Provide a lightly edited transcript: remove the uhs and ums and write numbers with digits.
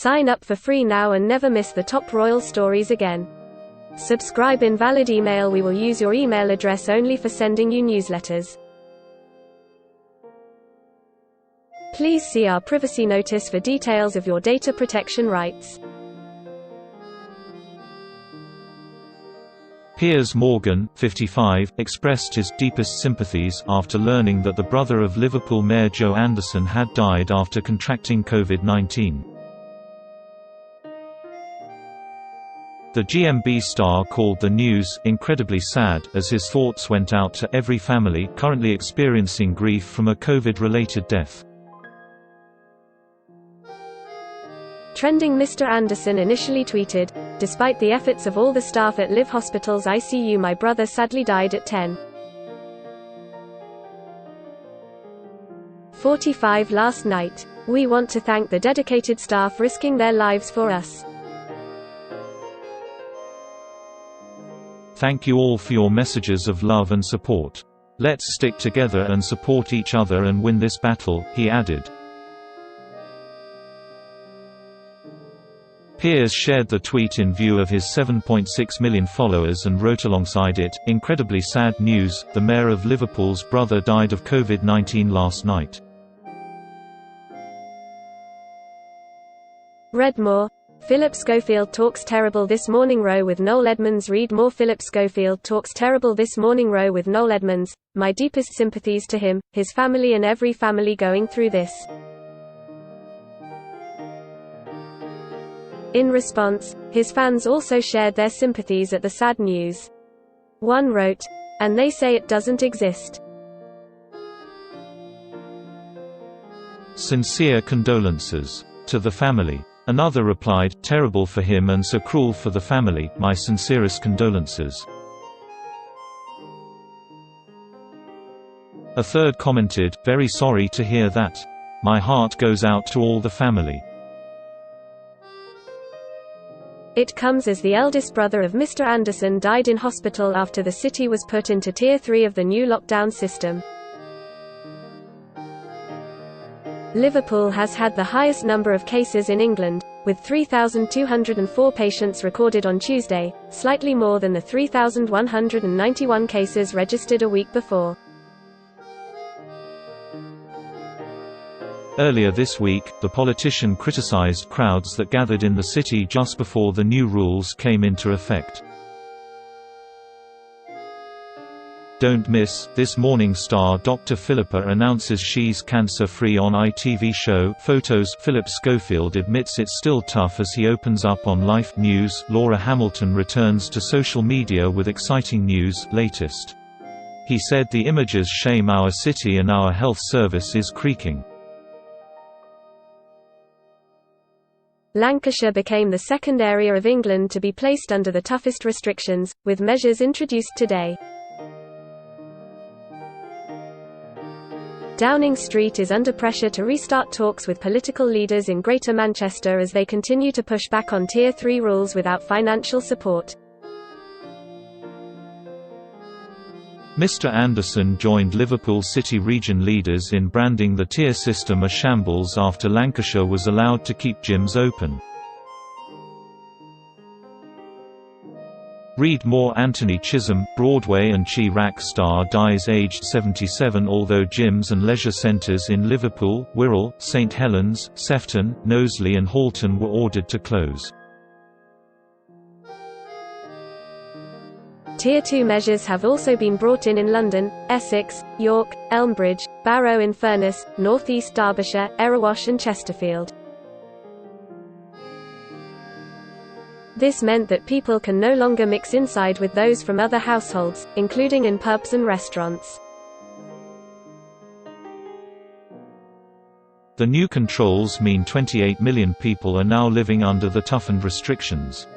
Sign up for free now and never miss the top royal stories again. Subscribe. Invalid email. We will use your email address only for sending you newsletters. Please see our privacy notice for details of your data protection rights. Piers Morgan, 55, expressed his deepest sympathies after learning that the brother of Liverpool Mayor Joe Anderson had died after contracting COVID-19. The GMB star called the news incredibly sad, as his thoughts went out to every family currently experiencing grief from a COVID-related death. Trending. Mr. Anderson initially tweeted, "Despite the efforts of all the staff at Live Hospital's ICU, my brother sadly died at 10:45 last night. We want to thank the dedicated staff risking their lives for us. Thank you all for your messages of love and support. Let's stick together and support each other and win this battle," he added. Piers shared the tweet in view of his 7.6 million followers and wrote alongside it, "Incredibly sad news, the mayor of Liverpool's brother died of COVID-19 last night." Read more. Philip Schofield talks terrible this morning. Row with Noel Edmonds. Read more. Philip Schofield talks terrible this morning. Row with Noel Edmonds. My deepest sympathies to him, his family and every family going through this. In response, his fans also shared their sympathies at the sad news. One wrote, "And they say it doesn't exist. Sincere condolences to the family." Another replied, "Terrible for him and so cruel for the family, my sincerest condolences." A third commented, "Very sorry to hear that. My heart goes out to all the family." It comes as the eldest brother of Mr. Anderson died in hospital after the city was put into Tier 3 of the new lockdown system. Liverpool has had the highest number of cases in England, with 3,204 patients recorded on Tuesday, slightly more than the 3,191 cases registered a week before. Earlier this week, the politician criticized crowds that gathered in the city just before the new rules came into effect. Don't miss, this morning star Dr. Philippa announces she's cancer-free on ITV show Photos. Philip Schofield admits it's still tough as he opens up on Life News. Laura Hamilton returns to social media with exciting news, latest. He said the images shame our city and our health service is creaking. Lancashire became the second area of England to be placed under the toughest restrictions, with measures introduced today. Downing Street is under pressure to restart talks with political leaders in Greater Manchester as they continue to push back on Tier 3 rules without financial support. Mr. Anderson joined Liverpool City region leaders in branding the tier system a shambles after Lancashire was allowed to keep gyms open. Read more. Anthony Chisholm, Broadway and Chirac star, dies aged 77. Although gyms and leisure centres in Liverpool, Wirral, St Helens, Sefton, Knowsley and Halton were ordered to close. Tier 2 measures have also been brought in London, Essex, York, Elmbridge, Barrow-in-Furness, North East Derbyshire, Erewash and Chesterfield. This meant that people can no longer mix inside with those from other households, including in pubs and restaurants. The new controls mean 28 million people are now living under the toughened restrictions.